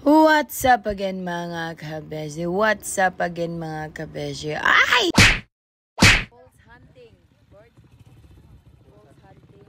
What's up again mga kabeshi? What's up again mga kabeshi? Ay! False hunting. Bird. False hunting.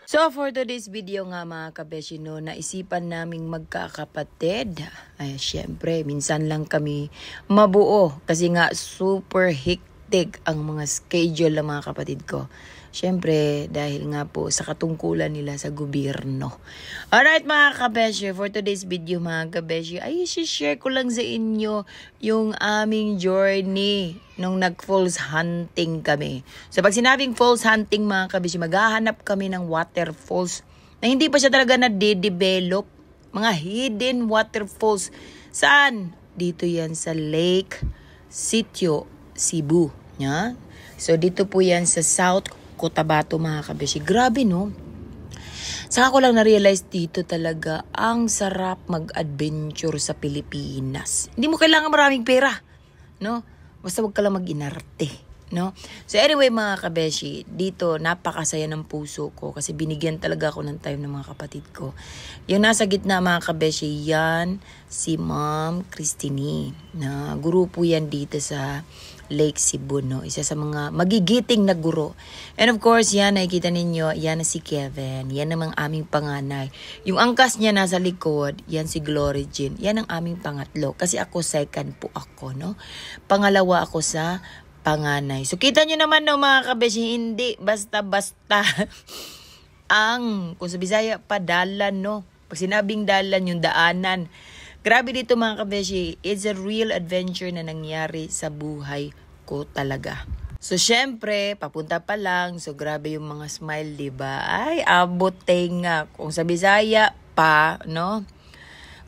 So for today's video nga mga kabeshi, no, naisipan naming magkakapatid. Ay, syempre, minsan lang kami mabuo kasi nga super hectic ang mga schedule ng mga kapatid ko. Siyempre, dahil nga po sa katungkulan nila sa gobyerno. Alright mga kabeshi, for today's video mga kabeshi, ay share ko lang sa inyo yung aming journey nung nag-falls hunting kami. So pag sinabing falls hunting mga kabeshi, maghahanap kami ng waterfalls na hindi pa siya talaga na-develop. Mga hidden waterfalls. Saan? Dito yan sa Lake Sitio, Cebu. Yeah? So dito po yan sa South Cotabato mga kabeshi. Grabe no? Saka ko lang na-realize dito talaga ang sarap mag-adventure sa Pilipinas. Hindi mo kailangan maraming pera. No? Basta wag ka lang mag-inarte. No? So anyway mga kabeshi, dito napakasaya ng puso ko kasi binigyan talaga ako ng time ng mga kapatid ko. Yung nasa gitna mga kabeshi, yan si Ma'am Christine. Na guro po yan dito sa Lake Cebu, no? Isa sa mga magigiting na guro. And of course, yan, nakikita ninyo, yan na si Kevin. Yan namang aming panganay. Yung angkas niya nasa likod, yan si Glory Jean. Yan ang aming pangatlo. Kasi ako, second po ako, no? Pangalawa ako sa panganay. So, kita nyo naman, no, mga kabeshi, hindi basta-basta kung sa Bisaya pa, dalan, no? Pag sinabing dalan, yung daanan. Grabe dito mga kabeshi, it's a real adventure na nangyari sa buhay ko talaga. So syempre, papunta pa lang, so grabe yung mga smile, diba? Ay, abot tenga. Kung sa Bisaya pa, no?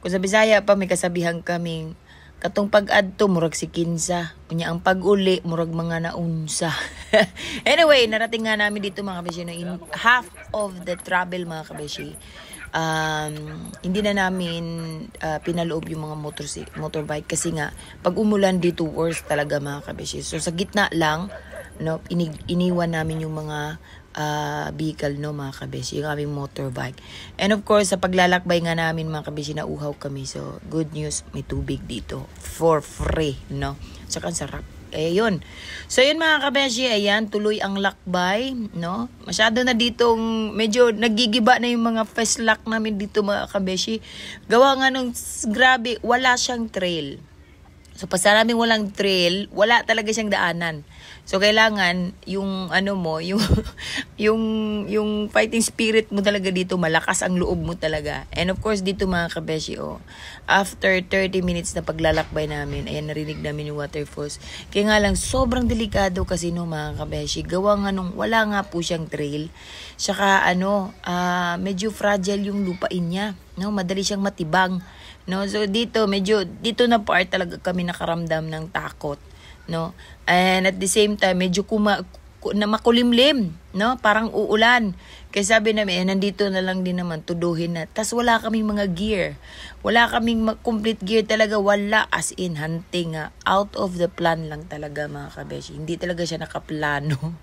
Kung sa Bisaya pa, may kasabihan kaming, katong pag-adto, murag si kinsa. Kunya ang pag-uli, murag mga naunsa. Anyway, narating nga namin dito mga kabeshi, no, in half of the travel mga kabeshi. Hindi na namin pinaloob yung mga motorbike kasi nga pag umulan dito worse talaga mga kabeshi. So sa gitna lang, no, iniwan namin yung mga vehicle, no, mga kabeshi, yung aming motorbike. And of course sa paglalakbay nga namin mga kabeshi, nauhaw kami. So good news, may tubig dito for free, no. Saka sarap. Yun. So yun mga kabeshi, ayan, tuloy ang lakbay, no? Masyado na ditong, medyo nagigiba na yung mga first lock namin dito mga kabeshi. Gawa nga nung, grabe, wala siyang trail. So pasa namin walang trail, wala talaga siyang daanan. So kailangan yung ano mo, yung fighting spirit mo talaga dito, malakas ang loob mo talaga. And of course dito mga kabeshi, after 30 minutes na paglalakbay namin, ayan, narinig namin yung waterfalls. Kaya nga lang sobrang delikado kasi no mga kabeshi, gawa nga nung wala nga po siyang trail. Saka medyo fragile yung lupain niya, no, madali siyang matibang. No, so dito na part talaga kami nakaramdam ng takot, no? And at the same time medyo makulimlim, no? Parang uulan. Kaya sabi namin, nandito na lang din naman, tuduhin na. Tas wala kaming mga gear. Wala kaming complete gear talaga, wala, as in hunting, out of the plan lang talaga mga kabeshi. Hindi talaga siya nakaplano.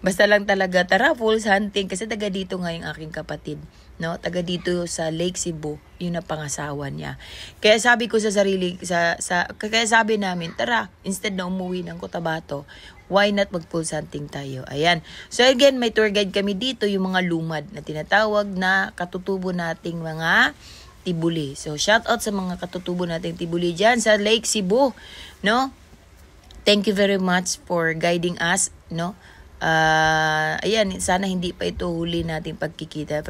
Basta lang talaga, tara, falls hunting. Kasi taga dito nga yung aking kapatid, no? Taga dito sa Lake Cebu, yun na pangasawa niya. Kaya sabi ko sa sarili, kaya sabi namin, tara, instead na umuwi ng Cotabato, why not mag-falls hunting tayo? Ayan. So again, may tour guide kami dito, yung mga lumad na tinatawag na katutubo nating mga tibuli. So shout out sa mga katutubo nating tibuli dyan sa Lake Cebu, no? Thank you very much for guiding us, no? Ayan, sana hindi pa ito huli nating pagkikita.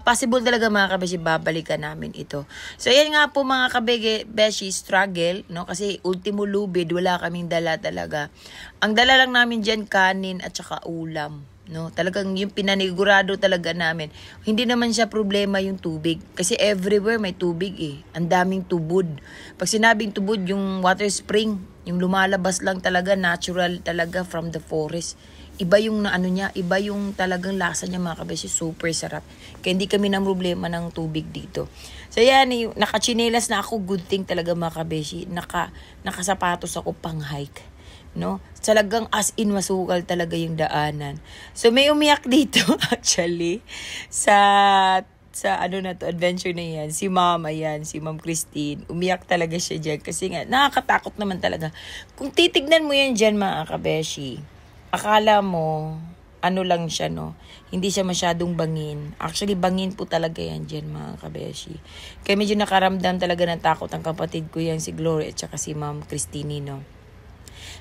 Possible talaga mga kabeshi, babalikan namin ito. So yan nga po mga kabeshi, struggle, no? Kasi ultimo lubid, wala kaming dala talaga. Ang dala lang namin dyan, kanin at saka ulam, no? Talagang yung pinanigurado talaga namin. Hindi naman siya problema yung tubig. Kasi everywhere may tubig Ang daming tubod. Pag sinabing tubod, yung water spring, yung lumalabas lang talaga, natural talaga from the forest. Iba yung iba yung talagang lasa niya mga kabeshi, super sarap. Kaya hindi kami ng problema ng tubig dito. So yan, nakachinelas na ako, good thing talaga mga kabeshi. Nakasapatos ako pang hike. no? Talagang as in masukal talaga yung daanan. So may umiyak dito actually sa ano na to, adventure na yan, si Ma'am Christine, umiyak talaga siya dyan kasi nga, nakakatakot naman talaga. Kung titignan mo yan dyan mga kabeshi, akala mo, ano lang siya, no? Hindi siya masyadong bangin. Actually, bangin po talaga yan dyan mga kabeshi. Kaya medyo nakaramdam talaga ng takot ang kapatid ko yan, si Gloria at saka si Ma'am Christine, no?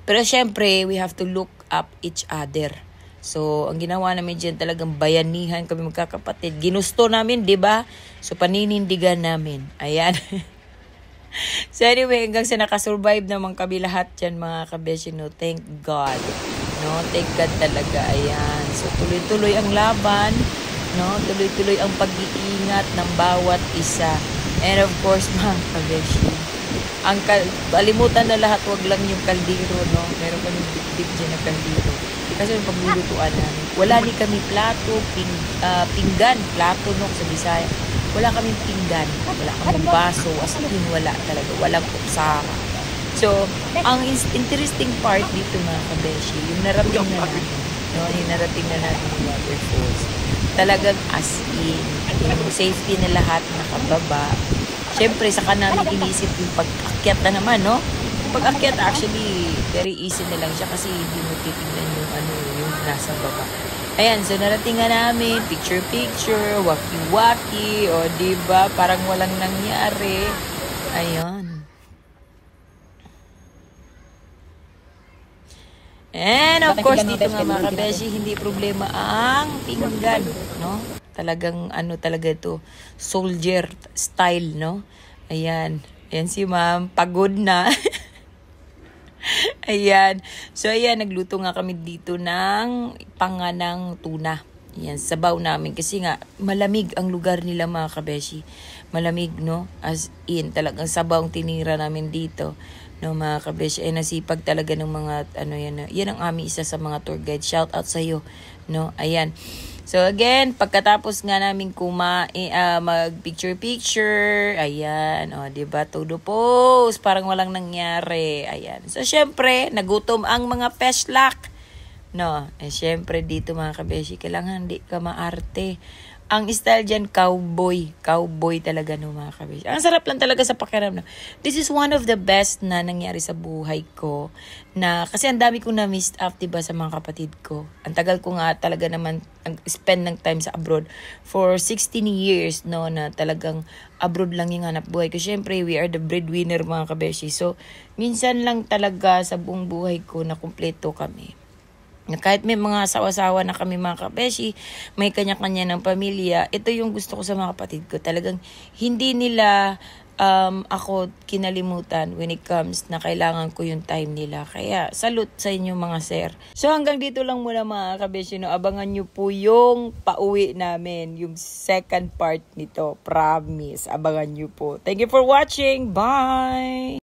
Pero syempre, we have to look up each other. So, ang ginawa namin dyan talagang bayanihan kami magkakapatid. Ginusto namin, di ba? So, paninindigan namin. Ayan. So, anyway, hanggang sa nakasurvive naman kami lahat dyan, mga kabeshi, no? Thank God. No? Thank God talaga. Ayan. So, tuloy-tuloy ang laban. No? Tuloy-tuloy ang pag-iingat ng bawat isa. And of course, mga kabeshi, alimutan na lahat, wag lang yung kaldero, no? Meron kami dip dyan na kaldero. Kasi yung paglulutuan namin, wala ni kami plato, pinggan, plato, no, sa Bisaya. Wala kaming pinggan, wala kaming baso, as in wala talaga, walang kutsara. So, ang interesting part dito mga kabeshi, yung narating na natin, no, yung narating na natin yung waterfalls. Talagang as in, yung safety na lahat nakababa. Siyempre, saka namin inisip yung pag-akyat na naman, no? Pag-akyat, actually, very easy na lang siya kasi hindi mo titignan yung ano, yung nasa baba. Ayan, so narating nga namin, picture-picture, waki-waki, o diba, parang walang nangyari. Ayun. And of course, dito nga mga kabeshi, hindi problema ang pinggan, no? Talagang ano talaga ito, soldier style, no? Ayan. Ayan si ma'am, pagod na. Ayan. So, ayan, nagluto nga kami dito ng panganang tuna. Ayan, sabaw namin. Kasi nga, malamig ang lugar nila mga kabeshi. Malamig, no? As in, talagang sabaw ang tinira namin dito. No, mga kabeshi. Ay, nasipag talaga ng mga, ano yan. Yan ang aming isa sa mga tour guide. Shout out sa'yo. No, ayan. So again, pagkatapos nga namin mag-picture-picture, ayan, o, diba, todo pose, parang walang nangyari, ayan. So, syempre, nagutom ang mga peslak, no, syempre, dito mga kabeshi, kailangan hindi ka maarte. Ang style dyan, cowboy talaga, no, mga kabeshi. Ang sarap lang talaga sa pakiramdam. This is one of the best na nangyari sa buhay ko, na, kasi ang dami kong na-miss out, diba, sa mga kapatid ko. Ang tagal ko nga talaga naman spend ng time sa abroad for 16 years, no, na talagang abroad lang yung hanap buhay ko. Syempre, we are the breadwinner, mga kabeshi. So, minsan lang talaga sa buong buhay ko na kumpleto kami. Na kahit may mga asawa-asawa na kami mga kabeshi, may kanya-kanya ng pamilya, ito yung gusto ko sa mga kapatid ko. Talagang hindi nila ako kinalimutan when it comes na kailangan ko yung time nila. Kaya salute sa inyo mga sir. So hanggang dito lang muna mga kabeshi, no? Abangan nyo po yung pauwi namin, yung second part nito. Promise, abangan nyo po. Thank you for watching. Bye!